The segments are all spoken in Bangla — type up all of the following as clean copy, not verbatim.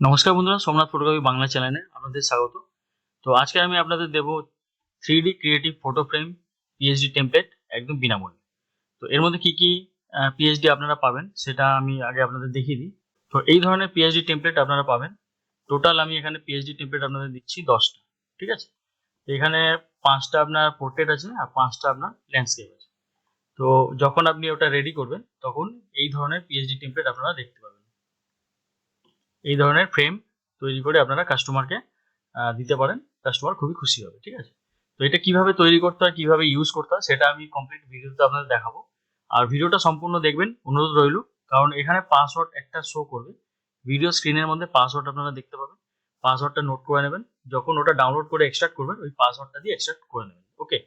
নমস্কার বন্ধুরা, সোমনাথ ফটোগ্রাফি বাংলা চ্যানেলে আপনাদের স্বাগত। তো আজকে আমি আপনাদের দেব 3D creative photo frame PhD template একদম বিনামূল্যে। তো এর মধ্যে কি কি পিএইচডি আপনারা পাবেন সেটা আমি আগে আপনাদের দেখিয়ে দিই। তো এই ধরনের পিএইচডি টেমপ্লেট আপনারা পাবেন। টোটাল আমি এখানে পিএইচডি টেমপ্লেট আপনাদের দিচ্ছি 10টা। ঠিক আছে? তো এখানে 5টা আপনার পোর্ট্রেট আছে আর 5টা আপনার ল্যান্ডস্কেপ আছে। তো যখন আপনি ওটা রেডি করবেন তখন এই ধরনের পিএইচডি টেমপ্লেট আপনারা দেখতে পাবেন। এই ধরনের ফ্রেম তৈরি করে আপনারা কাস্টমারকে দিতে পারেন। কাস্টমার খুবই খুশি হবে। ঠিক আছে? তো এটা কিভাবে তৈরি করতে হয়, কিভাবে ইউজ করতে হয় সেটা আমি কমপ্লিট ভিডিওতে আপনাদের দেখাবো। আর ভিডিওটা সম্পূর্ণ দেখবেন, অনুরোধ রইল। কারণ এখানে পাসওয়ার্ড একটা শো করবে। ভিডিও স্ক্রিনের মধ্যে পাসওয়ার্ড আপনারা দেখতে পাবেন। পাসওয়ার্ডটা নোট করে নেবেন। যখন ওটা ডাউনলোড করে এক্সট্রাক্ট করবেন ওই পাসওয়ার্ডটা দিয়ে এক্সট্রাক্ট করে নেবেন। ওকে?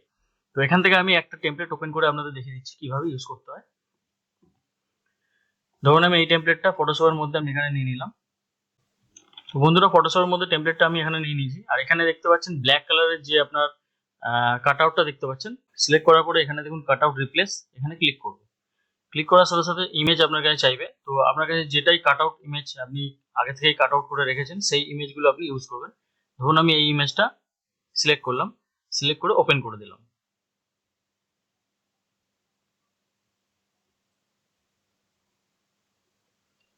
তো এখান থেকে আমি একটা টেমপ্লেট ওপেন করে আপনাদের দেখিয়ে দিচ্ছি কিভাবে ইউজ করতে হয়। ধরুন আমি এই টেমপ্লেটটা ফটোশপের মধ্যে আমি এখানে নিয়ে নিলাম। তো বন্ধুরা, ফটোশপের মধ্যে টেমপ্লেটটা আমি এখানে নিয়ে নিয়েছি। আর এখানে দেখতে পাচ্ছেন ব্ল্যাক কালারের যে আপনার কাট আউটটা দেখতে পাচ্ছেন। সিলেক্ট করার পরে এখানে দেখুন কাট আউট রিপ্লেস, এখানে ক্লিক করবে। ক্লিক করার সাথে সাথে ইমেজ আপনার কাছে চাইবে। তো আপনার কাছে যেটাই কাট আউট ইমেজ আপনি আগে থেকেই কাট আউট করে রেখেছেন সেই ইমেজগুলো আপনি ইউজ করবেন। ধরুন আমি এই ইমেজটা সিলেক্ট করলাম, সিলেক্ট করে ওপেন করে দিলাম।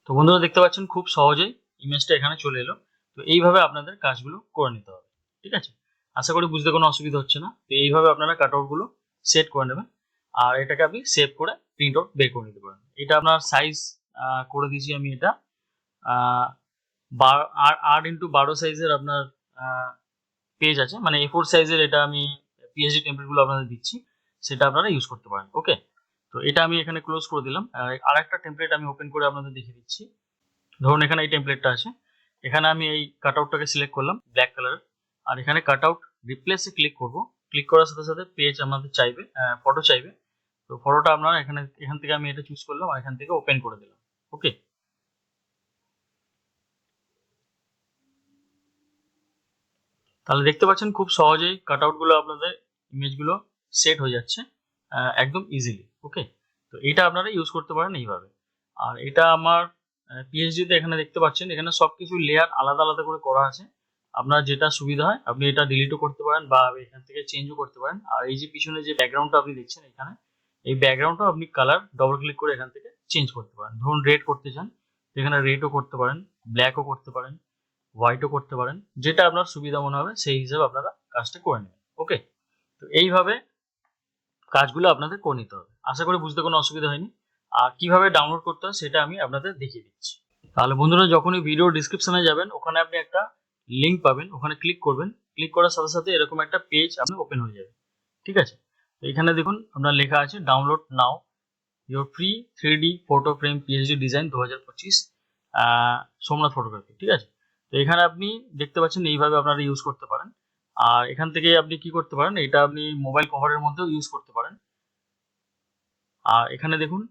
তো বন্ধুরা দেখতে পাচ্ছেন খুব সহজেই ইমেজটা এখানে চলে এলো। তো এইভাবে আপনাদের কাজগুলো করে নিতে হবে। ঠিক আছে? আশা করি বুঝতে কোনো অসুবিধা হচ্ছে না। তো এইভাবে আপনারা কাটআউট গুলো সেট করে নেবেন। আর এটাকে আপনি সেভ করে প্রিন্ট আউট বের করে নিতে পারেন। এটা আপনার সাইজ করে দিয়েছি আমি। এটা 8x12 সাইজের আপনার পেজ আছে, মানে A4 সাইজের। এটা আমি পিএইচডি টেমপ্লেট গুলো আপনাদের দিচ্ছি, সেটা আপনারা ইউজ করতে পারেন। ওকে? তো এটা আমি এখানে ক্লোজ করে দিলাম। আর একটা টেমপ্লেট আমি ওপেন করে আপনাদের দেখিয়ে দিচ্ছি। ধরুন এখানে এই টেমপ্লেটটা আছে। এখানে আমি এই কাটআউটটাকে সিলেক্ট করলাম ব্ল্যাক কালার। আর এখানে কাটআউট রিপ্লেসে ক্লিক করব। ক্লিক করার সাথে সাথে পেজ আমাদের চাইবে, ফটো চাইবে। তো ফটোটা আপনারা এখান থেকে আমি এটা চুজ করলাম আর এখান থেকে ওপেন করে দিলাম। ওকে? তাহলে দেখতে পাচ্ছেন খুব সহজেই কাটআউট গুলো আপনাদের ইমেজগুলো সেট হয়ে যাচ্ছে একদম ইজিলি। ওকে? তো এটা আপনারা ইউজ করতে পারেন এইভাবে। আর এটা আমার পিএইচডিতে এখানে দেখতে পাচ্ছেন এখানে সবকিছু লেয়ার আলাদা আলাদা করে করা আছে। আপনার যেটা সুবিধা হয় আপনি এটা ডিলিটও করতে পারেন বা এখান থেকে চেঞ্জও করতে পারেন। আর এই যে পিছনে যে ব্যাকগ্রাউন্ডটা আপনি দেখছেন এখানে, এই ব্যাকগ্রাউন্ডটা আপনি কালার ডবল ক্লিক করে এখান থেকে চেঞ্জ করতে পারেন। ধরুন রেড করতে চান, এখানে রেডও করতে পারেন, ব্ল্যাকও করতে পারেন, হোয়াইটও করতে পারেন। যেটা আপনার সুবিধা মনে হবে সেই হিসাবে আপনারা কাজটা করে নেবেন। ওকে? তো এইভাবে কাজগুলো আপনাদের করে নিতে হবে। আশা করি বুঝতে কোনো অসুবিধা হয়নি। আর কিভাবে ডাউনলোড করতে হয় সেটা আমি আপনাদের দেখিয়ে দিচ্ছি। তাহলে বন্ধুরা, যখনই ভিডিও ডিসক্রিপশনে যাবেন ওখানে আপনি একটা লিঙ্ক পাবেন, ওখানে ক্লিক করবেন। ক্লিক করার সাথে সাথে এরকম একটা পেজ আপনার ওপেন হয়ে যাবে। ঠিক আছে? তো এখানে দেখুন আপনার লেখা আছে download now your free 3D photo frame PhD design 2025 Somnath photography. ঠিক আছে? তো এখানে আপনি দেখতে পাচ্ছেন এইভাবে আপনারা ইউজ করতে পারেন। আর এখান থেকে আপনি কি করতে পারেন, এটা আপনি মোবাইল কভারের মধ্যেও ইউজ করতে পারেন। আর এখানে দেখুন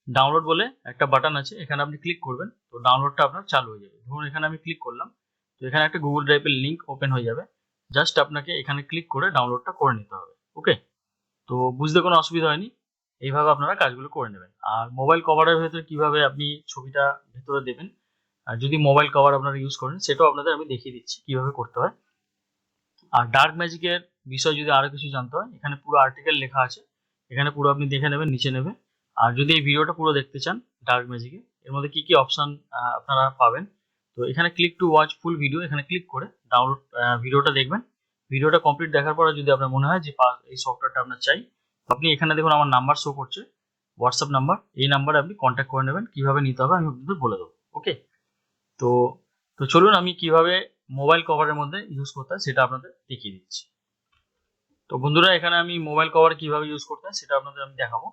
ডাউনলোড বলে একটা বাটন আছে, এখানে আপনি ক্লিক করবেন। তো ডাউনলোডটা আপনার চালু হয়ে যাবে। ধরুন এখানে আমি ক্লিক করলাম, তো এখানে একটা গুগল ড্রাইভের লিঙ্ক ওপেন হয়ে যাবে। জাস্ট আপনাকে এখানে ক্লিক করে ডাউনলোডটা করে নিতে হবে। ওকে? তো বুঝতে কোনো অসুবিধা হয়নি। এইভাবে আপনারা কাজগুলো করে নেবেন। আর মোবাইল কভারের ভেতরে কিভাবে আপনি ছবিটা ভেতরে দেবেন, আর যদি মোবাইল কভার আপনারা ইউজ করেন সেটাও আপনাদের আমি দেখিয়ে দিচ্ছি কিভাবে করতে হয়। আর ডার্ক ম্যাজিকের বিষয় যদি আরো কিছু জানতে হয় এখানে পুরো আর্টিকেল লেখা আছে, এখানে পুরো আপনি দেখে নেবেন, নিচে নেবে। আর যদি এই ভিডিওটা পুরো দেখতে চান ডার্ক ম্যাজিকে, এর মধ্যে কি কি অপশন আপনারা পাবেন, তো এখানে click to watch full video, এখানে ক্লিক করে ডাউনলোড ভিডিওটা দেখবেন। ভিডিওটা কমপ্লিট দেখার পরে যদি আপনার মনে হয় যে এই সফটওয়্যারটা আপনার চাই, আপনি এখানে দেখুন আমার নাম্বার শো করছে, হোয়াটসঅ্যাপ নাম্বার। এই নাম্বারে আপনি কন্ট্যাক্ট করে নেবেন। কিভাবে নিতে হবে আমি আপনাদের বলে দেবো। ওকে? তো তো চলুন আমি কিভাবে মোবাইল কভারের মধ্যে ইউজ করতে হয় সেটা আপনাদের দেখিয়ে দিচ্ছি। তো বন্ধুরা, এখানে আমি মোবাইল কভার কিভাবে ইউজ করতে হয় সেটা আপনাদের আমি দেখাবো।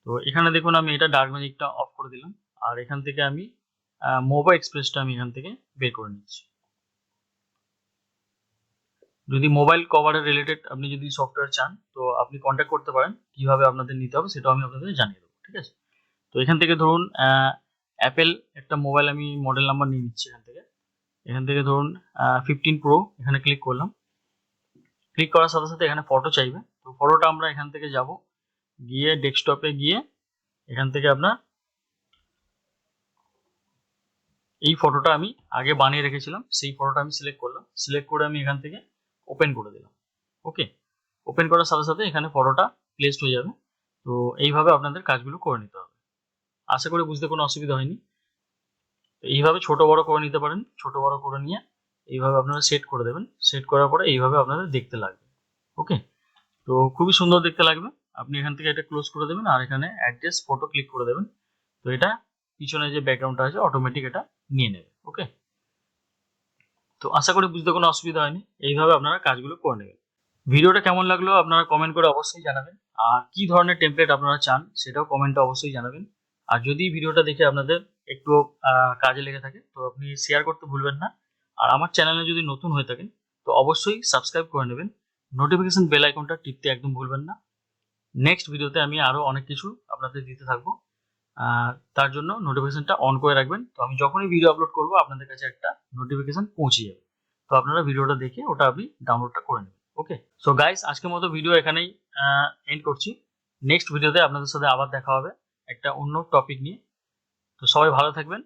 তো এখানে দেখুন আমি এটা ডার্ক ম্যাজিকটা অফ করে দিলাম। আর এখান থেকে আমি মোবাইল এক্সপ্রেসটা আমি এখান থেকে বের করে নিচ্ছি। যদি মোবাইল কভারের রিলেটেড আপনি যদি সফটওয়্যার চান তো আপনি কন্ট্যাক্ট করতে পারেন। কিভাবে আপনাদের নিতে হবে সেটাও আমি আপনাদের জানিয়ে দেবো। ঠিক আছে? তো এখান থেকে ধরুন অ্যাপেল একটা মোবাইল আমি মডেল নাম্বার নিয়ে নিচ্ছি। এখান থেকে ধরুন 15 প্রো, এখানে ক্লিক করলাম। ক্লিক করার সাথে সাথে এখানে ফটো চাইবে। তো ফটোটা আমরা এখান থেকে যাব, গিয়ে ডেস্কটপে গিয়ে এখান থেকে আপনার এই ফটোটা আমি আগে বানিয়ে রেখেছিলাম, সেই ফটোটা আমি সিলেক্ট করলাম, সিলেক্ট করে আমি এখান থেকে ওপেন করে দিলাম। ওকে, ওপেন করার সাথে সাথে এখানে ফটোটা প্লেসড হয়ে যাবে। তো এইভাবে আপনাদের কাজগুলো করে নিতে হবে। আশা করি বুঝতে কোনো অসুবিধা হয়নি। তো এইভাবে ছোট বড় করে নিতে পারেন, ছোট বড় করে নিয়ে এইভাবে আপনারা সেট করে দেবেন। সেট করার পরে এইভাবে আপনাদের দেখতে লাগবে। ওকে, তো খুবই সুন্দর দেখতে লাগবে। আপনি এখান থেকে এটা ক্লোজ করে দেবেন আর এখানে অ্যাড্রেস ফটো ক্লিক করে দেবেন। তো এটা পিছনে যে ব্যাকগ্রাউন্ডটা আছে অটোমেটিক এটা নিয়ে নেবে। ওকে, তো আশা করি বুঝতে কোনো অসুবিধা হয়নি। এইভাবে আপনারা কাজগুলো করে নেবেন। ভিডিওটা কেমন লাগলো আপনারা কমেন্ট করে অবশ্যই জানাবেন। আর কি ধরনের টেমপ্লেট আপনারা চান সেটাও কমেন্টে অবশ্যই জানাবেন। আর যদি ভিডিওটা দেখে আপনাদের একটু কাজে লেগে থাকে তো আপনি শেয়ার করতে ভুলবেন না। আর আমার চ্যানেলে যদি নতুন হয়ে থাকেন তো অবশ্যই সাবস্ক্রাইব করে নেবেন। নোটিফিকেশন বেল আইকনটা টিপতে একদম ভুলবেন না। নেক্সট ভিডিওতে আমি আরও অনেক কিছু আপনাদের দিতে থাকবো। তার জন্য নোটিফিকেশনটা অন করে রাখবেন। তো আমি যখনই ভিডিও আপলোড করবো আপনাদের কাছে একটা নোটিফিকেশন পৌঁছে যাবে। তো আপনারা ভিডিওটা দেখে ওটা আপনি ডাউনলোডটা করে নেবেন। ওকে, সো গাইস আজকের মতো ভিডিও এখানেই এন্ড করছি। নেক্সট ভিডিওতে আপনাদের সাথে আবার দেখা হবে একটা অন্য টপিক নিয়ে। তো সবাই ভালো থাকবেন,